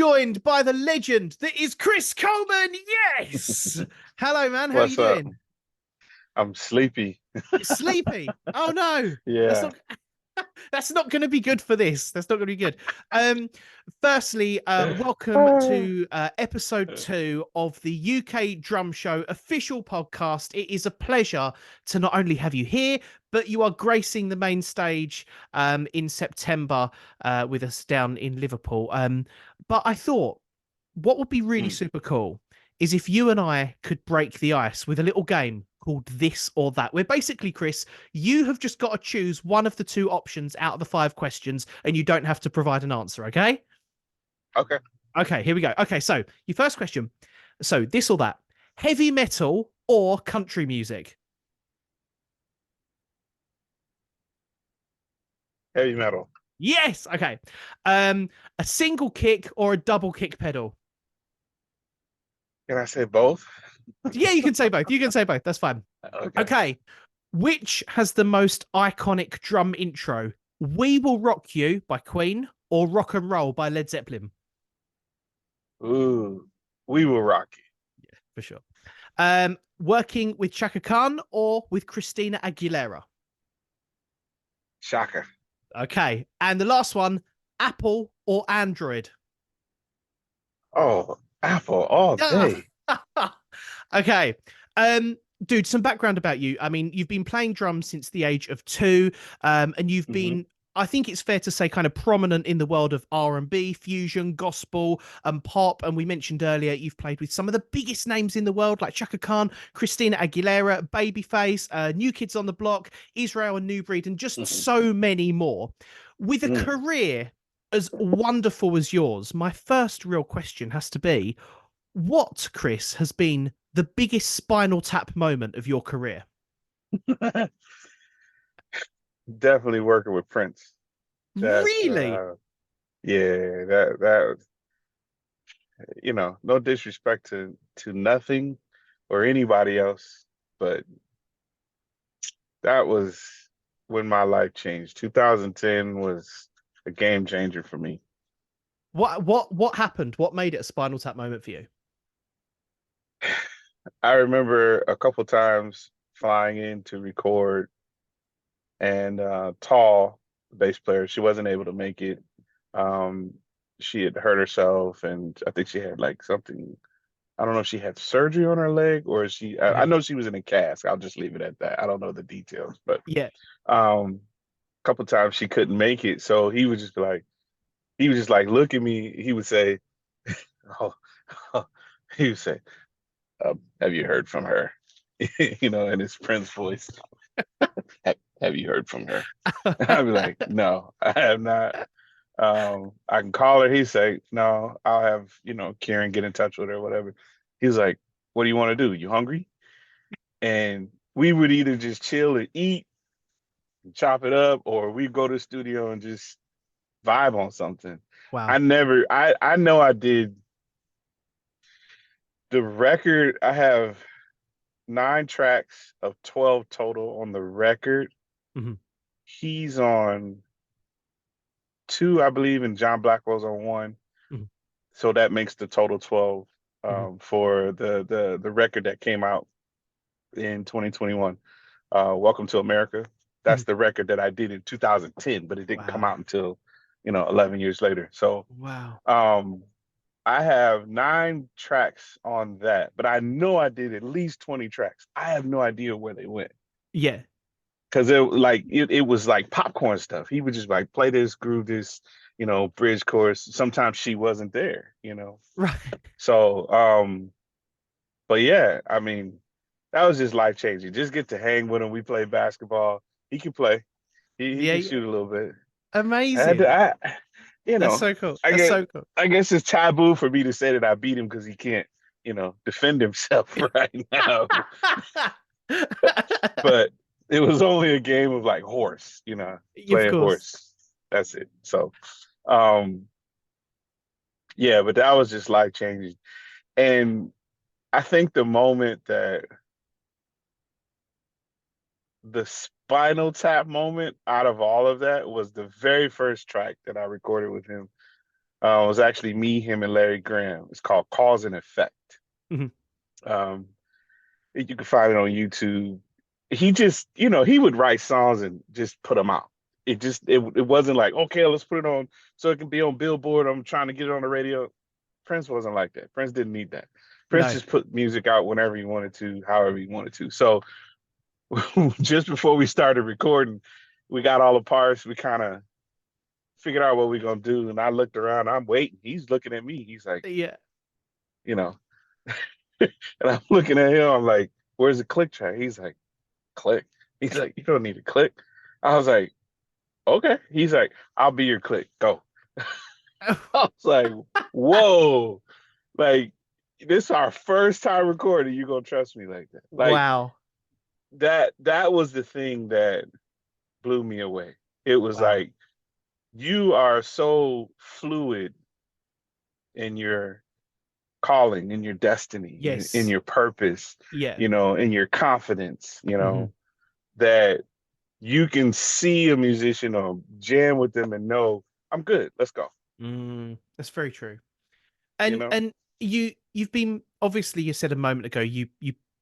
joined by the legend that is Chris Coleman. Yes. Hello, man. How are you What's up? doing? I'm sleepy. Sleepy. Oh no. That's Yeah. not that's not going to be good for this. That's not going to be good. Um, Firstly, welcome to episode 2 of the UK Drum Show official podcast. It is a pleasure to not only have you here, but you are gracing the main stage in September with us down in Liverpool. But I thought what would be really Mm. super cool is if you and I could break the ice with a little game called This or That, where basically, Chris, you have just got to choose one of the two options out of the 5 questions and you don't have to provide an answer, okay? Okay. Okay, here we go. Okay, so your first question. So, this or that, heavy metal or country music? Heavy metal. Yes. Okay. A single kick or a double kick pedal? Can I say both? Yeah, you can say both. You can say both. That's fine. Okay. Okay. Which has the most iconic drum intro? We Will Rock You by Queen or Rock and Roll by Led Zeppelin? Ooh, we will rock it. For sure. Working with Chaka Khan or with Christina Aguilera? Shaka. Okay. And the last one, Apple or Android? Oh, Apple all Ah! day. Okay. Dude, some background about you. I mean, you've been playing drums since the age of 2, and you've Hmm. been, I think it's fair to say, kind of prominent in the world of R&B, fusion, gospel, and pop. And we mentioned earlier you've played with some of the biggest names in the world, like Chaka Khan, Christina Aguilera, Babyface, New Kids on the Block, Israel and New Breed, and just Hmm. so many more. With a Mm. career as wonderful as yours, my first real question has to be, what, Chris, has been the biggest Spinal Tap moment of your career? Definitely working with Prince. That's Really? yeah, that no disrespect to nothing or anybody else, but that was when my life changed. 2010 was a game changer for me. What happened? What made it a Spinal Tap moment for you? I remember a couple times flying in to record, and Tall, the bass player, she wasn't able to make it. Um, she had hurt herself, and I think she had like something. I don't know if she had surgery on her leg or she. I Okay. know she was in a cast. I'll just leave it at that. I don't know the details, but Yeah. a couple times she couldn't make it, so he would just like look at me. He would say, "Oh," he would say, "Have you heard from her?" In his Prince voice. Have you heard from her? I'd be like, no, I have not. I can call her. He'd say, no, I'll have, Kieran get in touch with her, whatever. He's like, what do you want to do? You hungry? And we would either just chill and eat and chop it up, or we go to the studio and just vibe on something. Wow. I know I did the record. I have 9 tracks of 12 total on the record. Mhm. He's on two, I believe, and John Blackwell's on one. Mhm. So that makes the total 12 Mhm. for the record that came out in 2021. Welcome to America. That's Mhm. the record that I did in 2010, but it didn't come Wow. out until 11 years later. So Wow. um, I have 9 tracks on that, but I know I did at least 20 tracks. I have no idea where they went Yeah. because it was like popcorn stuff. He would just like play this, groove this, bridge chorus. Sometimes she wasn't there. Right. So but yeah, I mean, that was just life changing. Just get to hang with him. We play basketball. He can play. He Yeah. can Yeah. shoot a little bit. I had to, Amazing. you That's know, so cool. I That's guess so cool. I guess it's taboo for me to say that I beat him because he can't, defend himself right now. But it was only a game of like horse, Of playing course. horse. That's it. So, um, yeah, but that was just life changing. And I think the moment that the Spinal Tap moment out of all of that was the very first track that I recorded with him. It was actually me, him, and Larry Graham. It's called Cause and Effect. Mhm. Um, you can find it on YouTube. He just, he would write songs and just put them out. It wasn't like, okay, let's put it on so it can be on Billboard. I'm trying to get it on the radio. Prince wasn't like that. Prince didn't need that. Prince No. just put music out whenever he wanted to, however he wanted to. So just before we started recording, we got all the parts. We kind of figured out what we're gonna do, and I looked around. I'm waiting. He's looking at me. He's like, Yeah. you know, and I'm looking at him. I'm like, "Where's the click track?" He's like, "Click." He's like, "You don't need a click." I was like, "Okay." He's like, "I'll be your click. Go." I was like, "Whoa!" Like, this is our first time recording. You gonna trust me like that? Like Wow. that was the thing that blew me away. It was Wow. like you are so fluid in your calling, in your destiny, in Yes. your purpose, Yeah. in your confidence, Hmm. that you can see a musician or jam with them and know I'm good. Let's go. That's very true. You And know. and you've been, obviously, you said a moment ago, you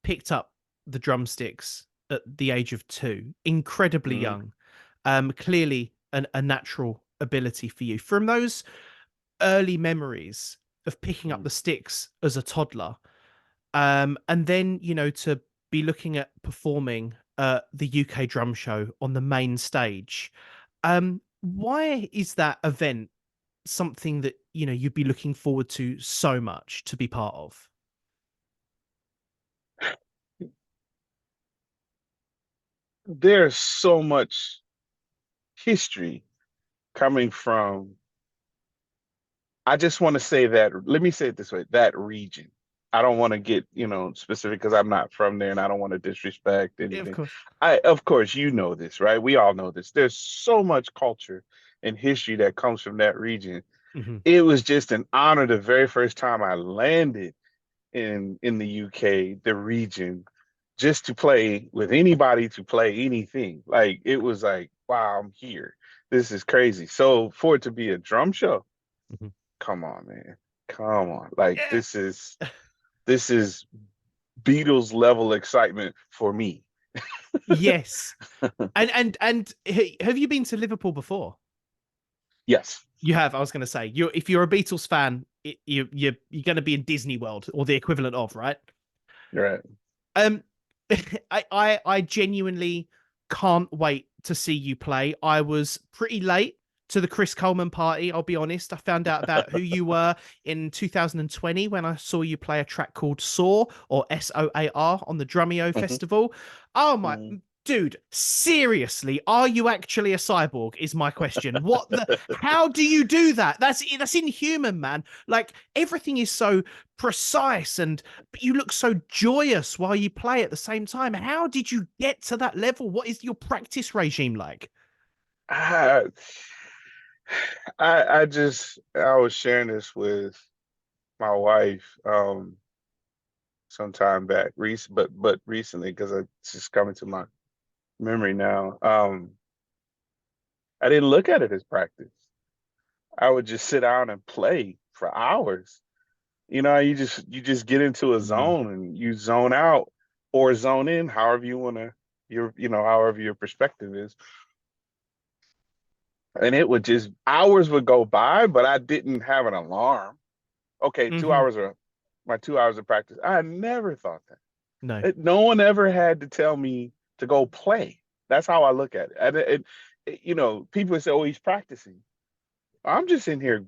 picked up the drumsticks at the age of 2, incredibly Mm-hmm. young. Clearly a natural ability for you. From those early memories of picking up the sticks as a toddler, and then, to be looking at performing the UK drum show on the main stage. Why is that event something that, you'd be looking forward to so much to be part of? There's so much history coming from. I just want to say that, let me say it this way, that region. I don't want to get, specific because I'm not from there and I don't want to disrespect Yeah, of anything. course. Of course, you know this, right? We all know this. There's so much culture and history that comes from that region. Hmm. It was just an honor the very first time I landed in the UK, the region, just to play with anybody, to play anything. Like it was like, wow, I'm here. This is crazy. So for it to be a drum show, Hmm. come on, man. Come on. Like Yeah. this is Beatles level excitement for me. Yes. And have you been to Liverpool before? Yes. You have. I was going to say, if you're a Beatles fan, you're going to be in Disney World, or the equivalent of, right? Right. Um, I genuinely can't wait to see you play. I was pretty late to the Chris Coleman party, I'll be honest. I found out about who you were in 2020 when I saw you play a track called Soar, or SOAR, on the Drumeo Hmm. Festival. Oh my Hmm. dude, seriously, are you actually a cyborg? Is my question. What the how do you do that? That's inhuman, man. Like, everything is so precise, and but you look so joyous while you play at the same time. How did you get to that level? What is your practice regime like? I, I was sharing this with my wife some time back, but recently because it's just coming to my memory now. I didn't look at it as practice. I would just sit down and play for hours. You just get into a Mm. zone and you zone out or zone in, however you want to, however your perspective is. And it would just hours would go by, but I didn't have an alarm. Okay, Hmm. my 2 hours of practice. I never thought that. No. No one ever had to tell me to go play. That's how I look at it. And people say, "Oh, he's practicing." I'm just in here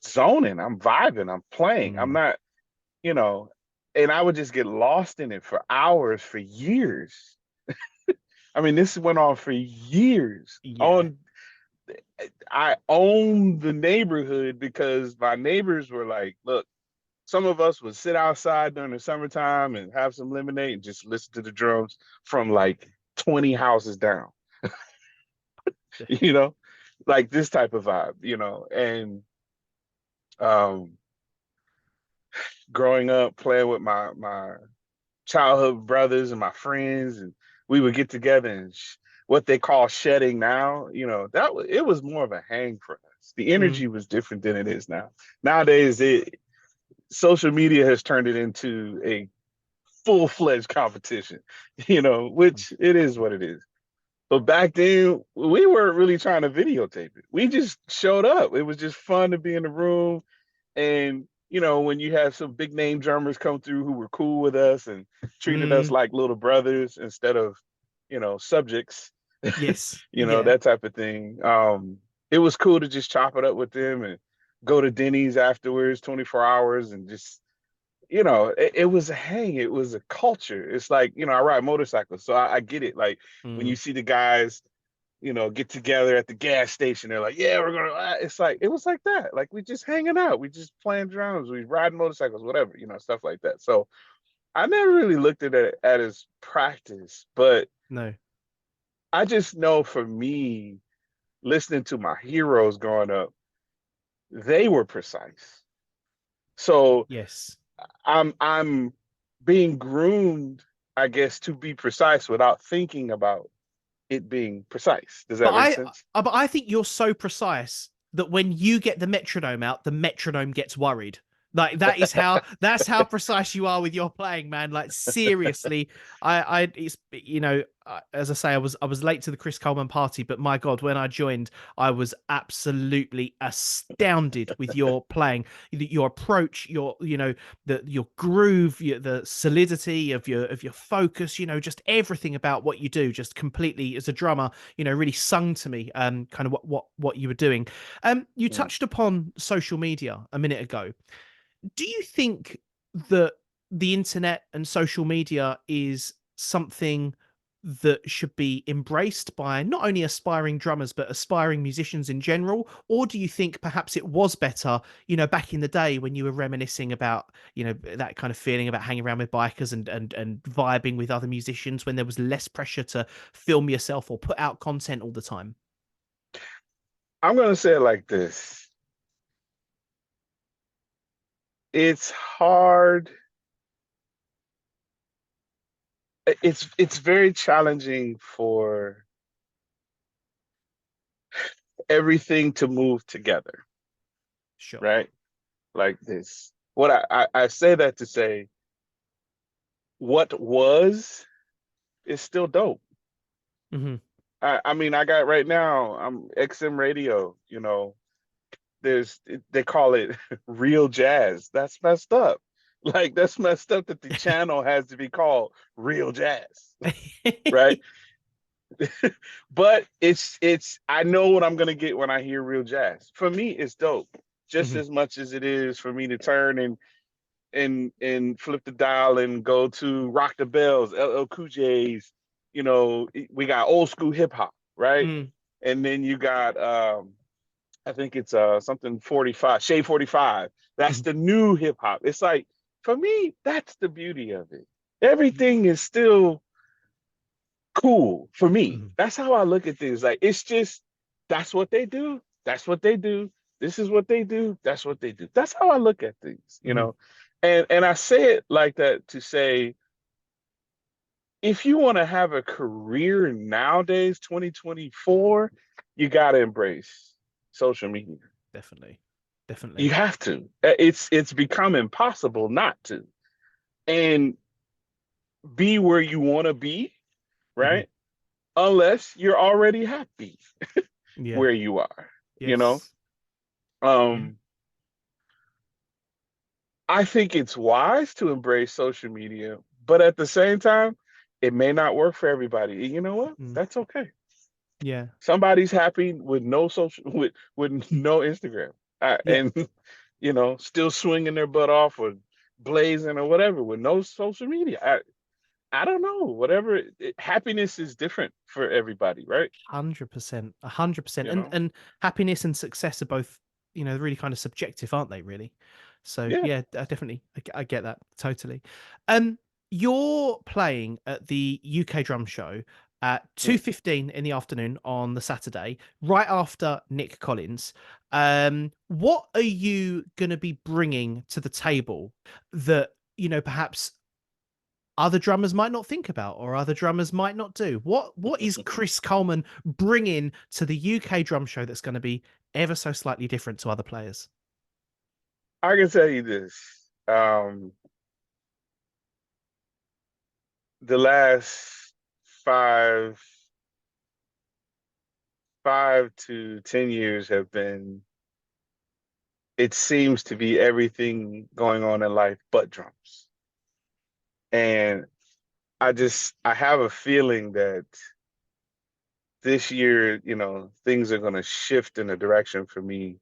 zoning. I'm vibing. I'm playing. I'm Mm. not, you know, and I would just get lost in it for hours, for years. I mean, this went on for years. Yeah. I owned the neighborhood because my neighbors were like, "Look, some of us would sit outside during the summertime and have some lemonade and just listen to the drums from like 20 houses down, you know, like this type of vibe, and um, growing up playing with my childhood brothers and my friends, and we would get together and what they call shedding now, it was more of a hang for us. was. The energy was different than it is now. Nowadays, social media has turned it into a full-fledged competition, which it is what it is. But back then, we weren't really trying to videotape it. We just showed up. It was just fun to be in the room. And, when you have some big name drummers come through who were cool with us and treated us like little brothers instead of, subjects, Yes. Yeah. that type of thing. It was cool to just chop it up with them and go to Denny's afterwards, 24 hours, and just, it was a hang. It was a culture. It's like, I ride motorcycles, so I get it. Like when you see the guys, get together at the gas station, they're like, yeah, we're gonna. It's like it was like that. Like we just hanging out, we just playing drums, we riding motorcycles, whatever, stuff like that. So I never really looked at it as practice, but No. I just know for me, listening to my heroes growing up, they were precise. So Yes. I'm being groomed, I guess, to be precise without thinking about it being precise. Does But that make sense? I think you're so precise that when you get the metronome out, the metronome gets worried. Like that's how precise you are with your playing, man. Like seriously, it's as I say, I was late to the Chris Coleman party, but my God, when I joined, I was absolutely astounded with your playing, your approach, your groove, the solidity of your focus, just everything about what you do, just completely as a drummer, really sung to me, kind of what you were doing. You Mm. touched upon social media a minute ago. Do you think that the internet and social media is something that should be embraced by not only aspiring drummers but aspiring musicians in general, or do you think perhaps it was better, back in the day when you were reminiscing about, that kind of feeling about hanging around with bikers and vibing with other musicians when there was less pressure to film yourself or put out content all the time? I'm gonna say it like this. It's hard. It's very challenging for everything to move together, Sure. right? Like this. What I say that to say what was is still dope. Hmm. I mean, I got right now, I'm XM radio, there's they call it real jazz. That's messed up. Like that's messed up that the channel has to be called real jazz, right? But it's I know what I'm gonna get when I hear real jazz. For me, it's dope. Just Hmm. as much as it is for me to turn and flip the dial and go to Rock the Bells, LL Cool J's. We got old school hip hop, right? Mm. And then you got I think it's something 45, Shade 45. That's Hmm. the new hip hop. It's like for me, that's the beauty of it. Everything is still cool for me. Hmm. That's how I look at things. Like it's just that's what they do. That's what they do. This is what they do. That's what they do. That's how I look at things. Hmm. And I say it like that to say if you want to have a career nowadays, 2024, you got to embrace social media. Definitely. You Definitely. have to. It's become impossible not to. And be where you want to be, Hmm. right? Unless you're already happy Yeah. where you are, you know? Yes. Yeah. Um, I think it's wise to embrace social media, but at the same time, it may not work for everybody. And you know what? Mm. That's okay. Yeah. Somebody's happy with no social with no Instagram, Yeah. and still swinging their butt off or blazing or whatever with no social media. I don't know. Whatever. Happiness is different for everybody, right? 100%. 100%. You know. And happiness and success are both, really kind of subjective, aren't they, really? So Yeah. yeah, definitely. I get that totally. Um, you're playing at the UK drum show at Mm. 2:15 in the afternoon on the Saturday, right after Nick Collins. What are you gonna be bringing to the table that, perhaps other drummers might not think about or other drummers might not do? What is Chris Coleman bringing to the UK drum show that's going to be ever so slightly different to other players? I can tell you this. The last five 5 to 10 years have been, it seems to be everything going on in life but drums. And I have a feeling that this year, things are going to shift in a direction for me,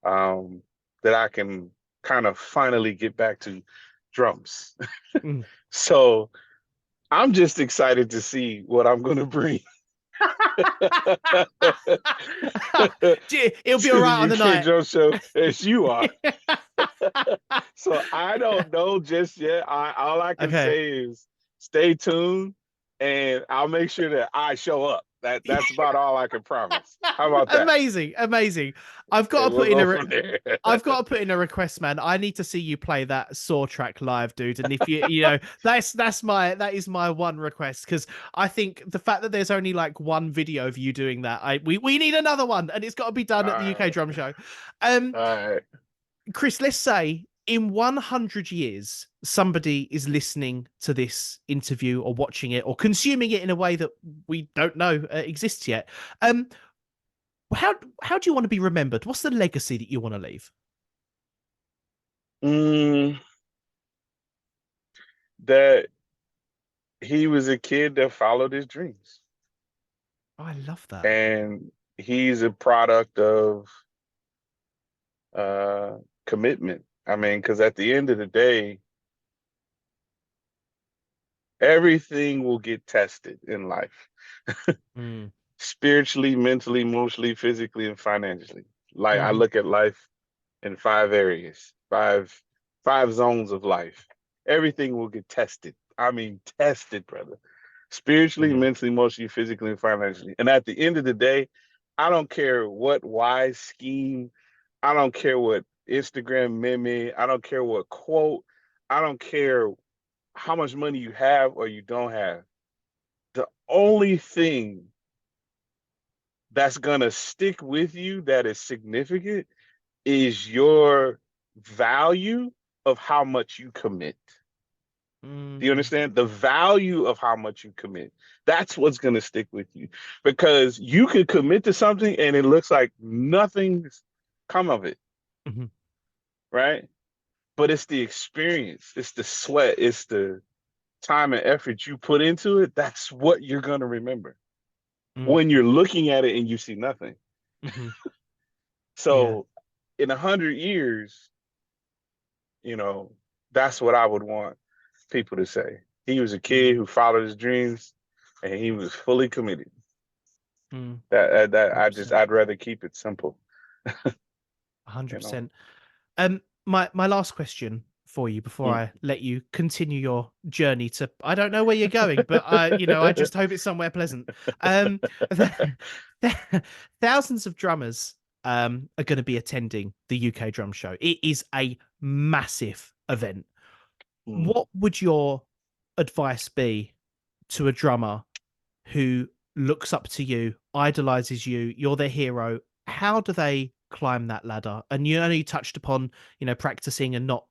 that I can kind of finally get back to drums. Mm. So I'm just excited to see what I'm going to bring It'll be to all right the on the UK night. drum show as you are. So I don't know just yet. All I can Okay. say is stay tuned, and I'll make sure that I show up. That's about all I can promise. How about that? Amazing, amazing. I've got And to we'll put in go a from there. I've got to put in a request, man. I need to see you play that Saw track live, dude. And if you know, that is my one request, because I think the fact that there's only like one video of you doing that, we need another one, and it's got to be done at the UK All Drum Show. right. Chris, let's say in 100 years, somebody is listening to this interview or watching it or consuming it in a way that we don't know exists yet. Um, how do you want to be remembered? What's the legacy that you want to leave? Mm, that he was a kid that followed his dreams, Oh, I love that. and he's a product of uh, commitment. I mean, because at the end of the day, everything will get tested in life, Mm, spiritually, mentally, emotionally, physically, and financially. Like I mhm, look at life in 5 areas, five zones of life. Everything will get tested. I mean, tested, brother. Spiritually, mm, mentally, emotionally, physically, and financially. And at the end of the day, I don't care what wise scheme, I don't care what Instagram meme, I don't care what quote, I don't care how much money you have or you don't have. The only thing that's gonna stick with you that is significant is your value of how much you commit. Do you mm, understand? The value of how much you commit. That's what's going to stick with you, because you could commit to something and it looks like nothing's come of it, mhm, right? But it's the experience, it's the sweat, it's the time and effort you put into it. That's what you're going to remember mm, when you're looking at it and you see nothing. mhm. Yeah. So in 100 years, you know, that's what I would want people to say. He was a kid Mm, who followed his dreams and he was fully committed. mm, That Hundred I'd rather keep it simple, you know. 100%. My last question for you before Mm. I let you continue your journey to, I don't know where you're going, but I just hope it's somewhere pleasant. Um, thousands of drummers are going to be attending the UK Drum Show. It is a massive event. Mm. What would your advice be to a drummer who looks up to you, idolizes you, you're their hero? How do they climb that ladder? And you only touched upon, practicing and not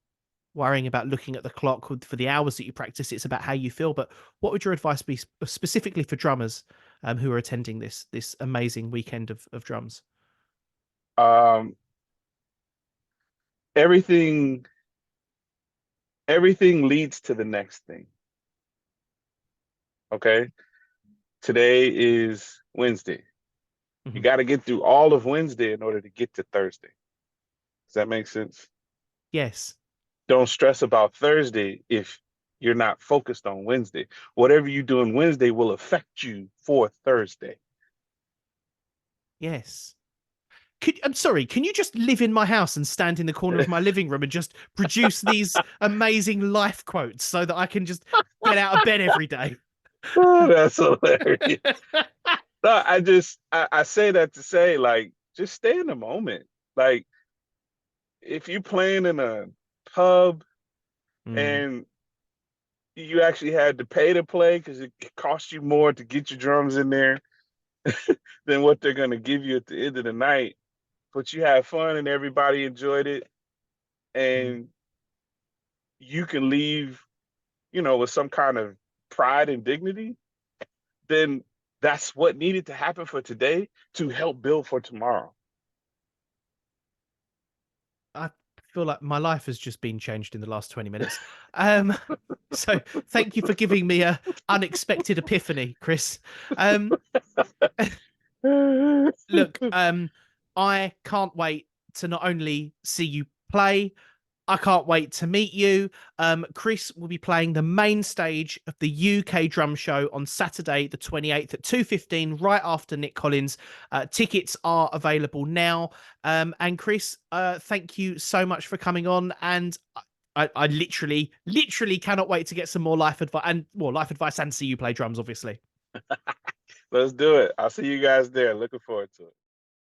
worrying about looking at the clock for the hours that you practice. It's about how you feel. But what would your advice be specifically for drummers who are attending this amazing weekend of drums? Um, everything everything leads to the next thing. Okay. Today is Wednesday. You Mhm. got to get through all of Wednesday in order to get to Thursday. Does that make sense? Yes. Don't stress about Thursday if you're not focused on Wednesday. Whatever you do on Wednesday will affect you for Thursday. Yes. I'm sorry, can you just live in my house and stand in the corner of my living room and just produce these amazing life quotes so that I can just get out of bed every day? Oh, that's hilarious. No, I say that to say, like, just stay in the moment. Like, if you're playing in a pub Mm, and you actually had to pay to play because it cost you more to get your drums in there than what they're going to give you at the end of the night. But you had fun and everybody enjoyed it, Mm. and you can leave, with some kind of pride and dignity. Then that's what needed to happen for today to help build for tomorrow. I feel like my life has just been changed in the last 20 minutes. Um, so thank you for giving me a unexpected epiphany, Chris. Um, look, I can't wait to not only see you play, I can't wait to meet you. Chris will be playing the main stage of the UK Drum Show on Saturday, the 28th at 2:15, right after Nick Collins. Tickets are available now. And Chris, thank you so much for coming on. And I literally cannot wait to get some more life advice and see you play drums, obviously. Let's do it. I'll see you guys there. Looking forward to it.